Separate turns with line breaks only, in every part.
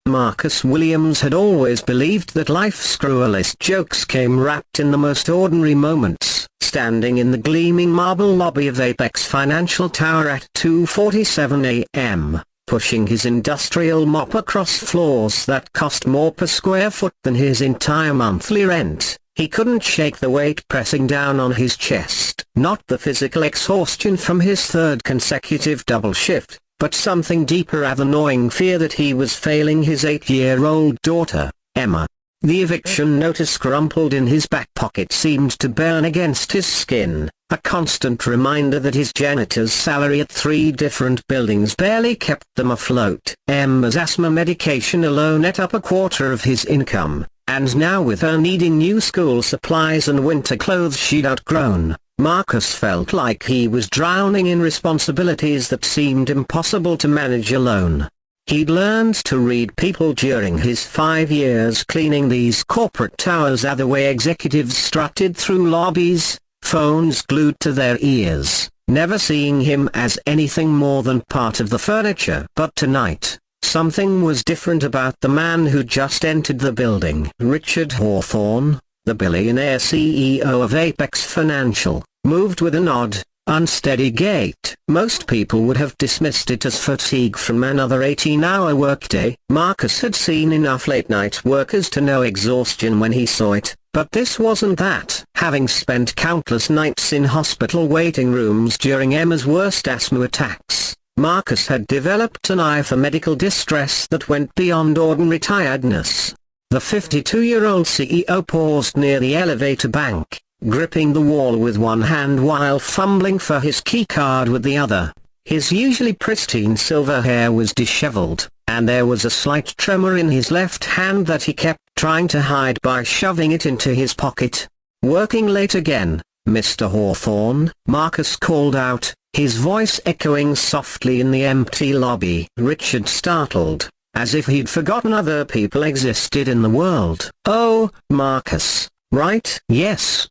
Marcus Williams had always believed that life's cruelest jokes came wrapped in the most ordinary moments. Standing in the gleaming marble lobby of Apex Financial Tower at 2:47 a.m., pushing his industrial mop across floors that cost more per square foot than his entire monthly rent, he couldn't shake the weight pressing down on his chest. Not the physical exhaustion from his third consecutive double shift, but something deeper, a gnawing fear that he was failing his 8-year-old daughter, Emma. The eviction notice crumpled in his back pocket seemed to burn against his skin, a constant reminder that his janitor's salary at 3 different buildings barely kept them afloat. Emma's asthma medication alone ate up a quarter of his income, and now with her needing new school supplies and winter clothes she'd outgrown, Marcus felt like he was drowning in responsibilities that seemed impossible to manage alone. He'd learned to read people during his 5 years cleaning these corporate towers, the way executives strutted through lobbies, phones glued to their ears, never seeing him as anything more than part of the furniture. But tonight, something was different about the man who just entered the building. Richard Hawthorne, the billionaire CEO of Apex Financial, moved with an odd, unsteady gait. Most people would have dismissed it as fatigue from another 18-hour workday. Marcus had seen enough late-night workers to know exhaustion when he saw it, but this wasn't that. Having spent countless nights in hospital waiting rooms during Emma's worst asthma attacks, Marcus had developed an eye for medical distress that went beyond ordinary tiredness. The 52-year-old CEO paused near the elevator bank, gripping the wall with one hand while fumbling for his keycard with the other. His usually pristine silver hair was disheveled, and there was a slight tremor in his left hand that he kept trying to hide by shoving it into his pocket. "Working late again, Mr. Hawthorne?" Marcus called out, his voice echoing softly in the empty lobby. Richard startled, as if he'd forgotten other people existed in the world. "Oh, Marcus, right? Yes,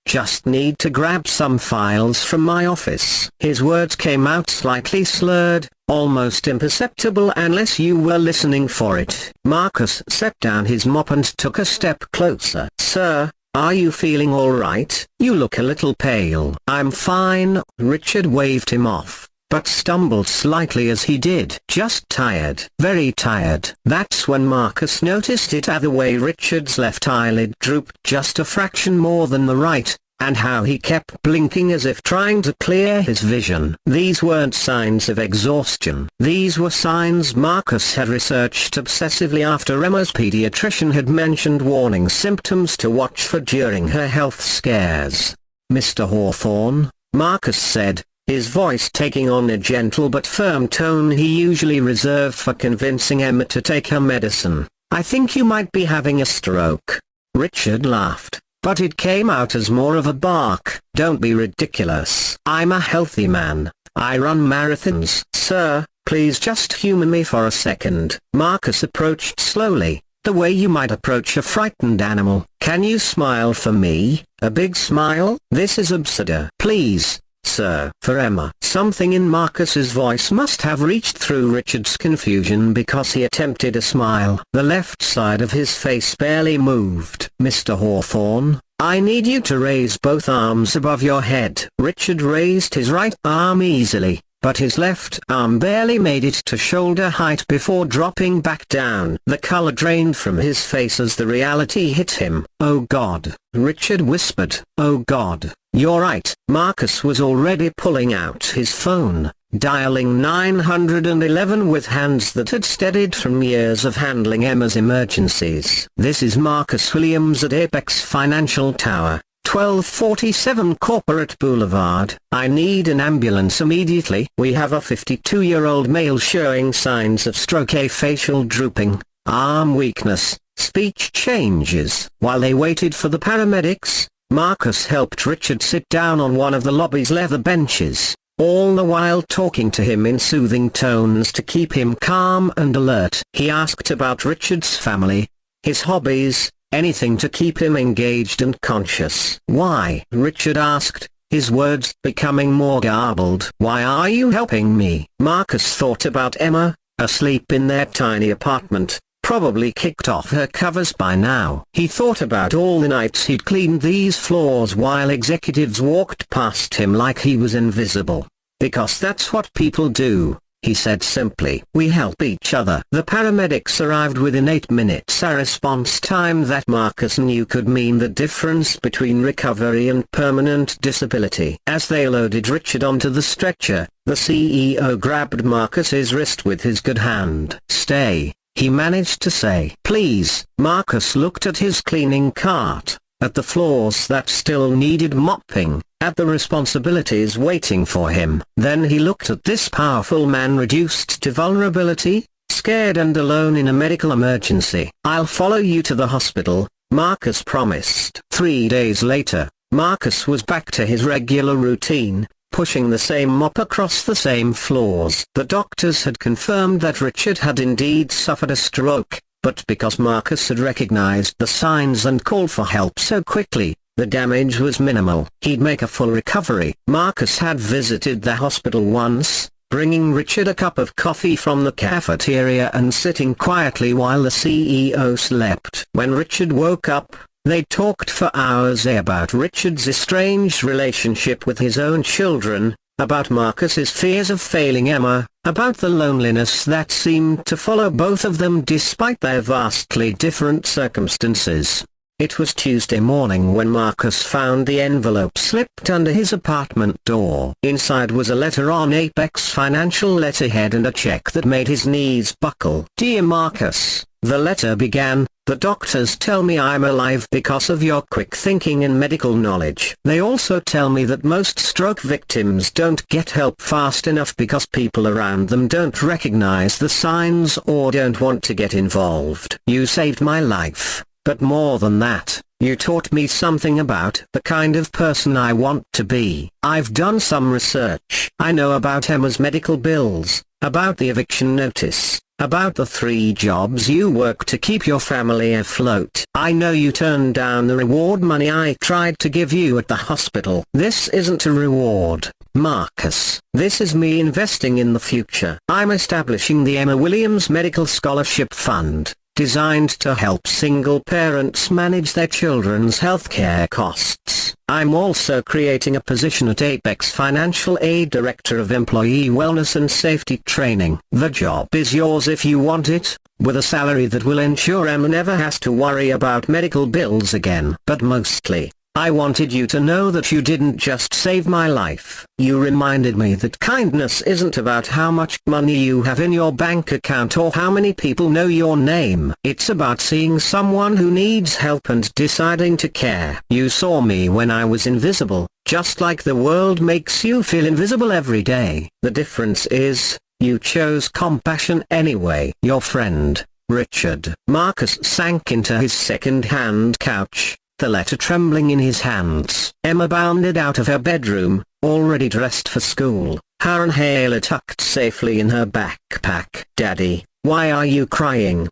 just need to grab some files from my office." His words came out slightly slurred, almost imperceptible unless you were listening for it. Marcus set down his mop and took a step closer. "Sir, are you feeling all right? You look a little pale." "I'm fine." Richard waved him off, but stumbled slightly as he did. "Just tired. Very tired." That's when Marcus noticed it, the way Richard's left eyelid drooped just a fraction more than the right, and how he kept blinking as if trying to clear his vision. These weren't signs of exhaustion. These were signs Marcus had researched obsessively after Emma's pediatrician had mentioned warning symptoms to watch for during her health scares. "Mr. Hawthorne," Marcus said, his voice taking on a gentle but firm tone he usually reserved for convincing Emma to take her medicine, "I think you might be having a stroke." Richard laughed, but it came out as more of a bark. "Don't be ridiculous. I'm a healthy man. I run marathons." "Sir, please just humor me for a second." Marcus approached slowly, the way you might approach a frightened animal. "Can you smile for me? A big smile?" "This is absurd." "Please, sir." "For Emma." Something in Marcus's voice must have reached through Richard's confusion because he attempted a smile. The left side of his face barely moved. "Mr. Hawthorne, I need you to raise both arms above your head." Richard raised his right arm easily, but his left arm barely made it to shoulder height before dropping back down. The color drained from his face as the reality hit him. "Oh God," Richard whispered. "Oh God, you're right." Marcus was already pulling out his phone, dialing 911 with hands that had steadied from years of handling Emma's emergencies. "This is Marcus Williams at Apex Financial Tower, 1247 Corporate Boulevard. I need an ambulance immediately." "We have a 52-year-old male showing signs of stroke, a facial drooping, arm weakness, speech changes." While they waited for the paramedics, Marcus helped Richard sit down on one of the lobby's leather benches, all the while talking to him in soothing tones to keep him calm and alert. He asked about Richard's family, his hobbies, anything to keep him engaged and conscious. "Why?" Richard asked, his words becoming more garbled. "Why are you helping me?" Marcus thought about Emma, asleep in their tiny apartment, probably kicked off her covers by now. He thought about all the nights he'd cleaned these floors while executives walked past him like he was invisible. Because that's what people do, he said simply. We help each other. The paramedics arrived within 8 minutes, a response time that Marcus knew could mean the difference between recovery and permanent disability. As they loaded Richard onto the stretcher, the CEO grabbed Marcus's wrist with his good hand. "Stay," he managed to say. "Please." Marcus looked at his cleaning cart, at the floors that still needed mopping, at the responsibilities waiting for him. Then he looked at this powerful man reduced to vulnerability, scared and alone in a medical emergency. "I'll follow you to the hospital," Marcus promised. 3 days later, Marcus was back to his regular routine, pushing the same mop across the same floors. The doctors had confirmed that Richard had indeed suffered a stroke, but because Marcus had recognized the signs and called for help so quickly, the damage was minimal. He'd make a full recovery. Marcus had visited the hospital once, bringing Richard a cup of coffee from the cafeteria and sitting quietly while the CEO slept. When Richard woke up, they talked for hours about Richard's estranged relationship with his own children, about Marcus's fears of failing Emma, about the loneliness that seemed to follow both of them despite their vastly different circumstances. It was Tuesday morning when Marcus found the envelope slipped under his apartment door. Inside was a letter on Apex Financial letterhead and a check that made his knees buckle. "Dear Marcus," the letter began, "the doctors tell me I'm alive because of your quick thinking and medical knowledge. They also tell me that most stroke victims don't get help fast enough because people around them don't recognize the signs or don't want to get involved. You saved my life. But more than that, you taught me something about the kind of person I want to be. I've done some research. I know about Emma's medical bills, about the eviction notice, about the 3 jobs you work to keep your family afloat. I know you turned down the reward money I tried to give you at the hospital. This isn't a reward, Marcus. This is me investing in the future. I'm establishing the Emma Williams Medical Scholarship Fund, designed to help single parents manage their children's healthcare costs. I'm also creating a position at Apex Financial, a Director of Employee Wellness and Safety Training. The job is yours if you want it, with a salary that will ensure Emma never has to worry about medical bills again. But mostly, I wanted you to know that you didn't just save my life. You reminded me that kindness isn't about how much money you have in your bank account or how many people know your name. It's about seeing someone who needs help and deciding to care. You saw me when I was invisible, just like the world makes you feel invisible every day. The difference is, you chose compassion anyway. Your friend, Richard." Marcus sank into his second-hand couch, the letter trembling in his hands. Emma bounded out of her bedroom, already dressed for school, her inhaler tucked safely in her backpack. "Daddy, why are you crying?"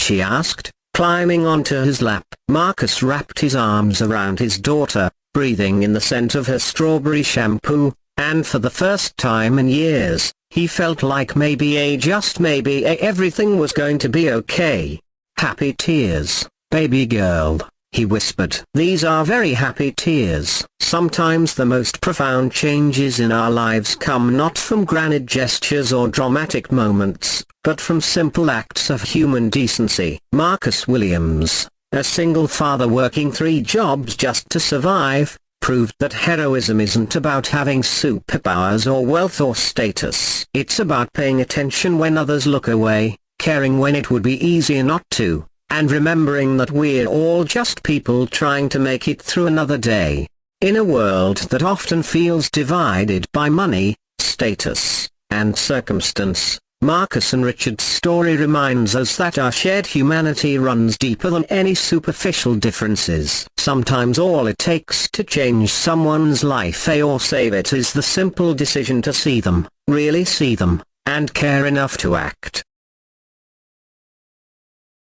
she asked, climbing onto his lap. Marcus wrapped his arms around his daughter, breathing in the scent of her strawberry shampoo, and for the first time in years, he felt like just maybe everything was going to be okay. "Happy tears, baby girl," he whispered. "These are very happy tears." Sometimes the most profound changes in our lives come not from grand gestures or dramatic moments, but from simple acts of human decency. Marcus Williams, a single father working 3 jobs just to survive, proved that heroism isn't about having superpowers or wealth or status. It's about paying attention when others look away, caring when it would be easier not to, and remembering that we're all just people trying to make it through another day. In a world that often feels divided by money, status, and circumstance, Marcus and Richard's story reminds us that our shared humanity runs deeper than any superficial differences. Sometimes all it takes to change someone's life or save it is the simple decision to see them, really see them, and care enough to act.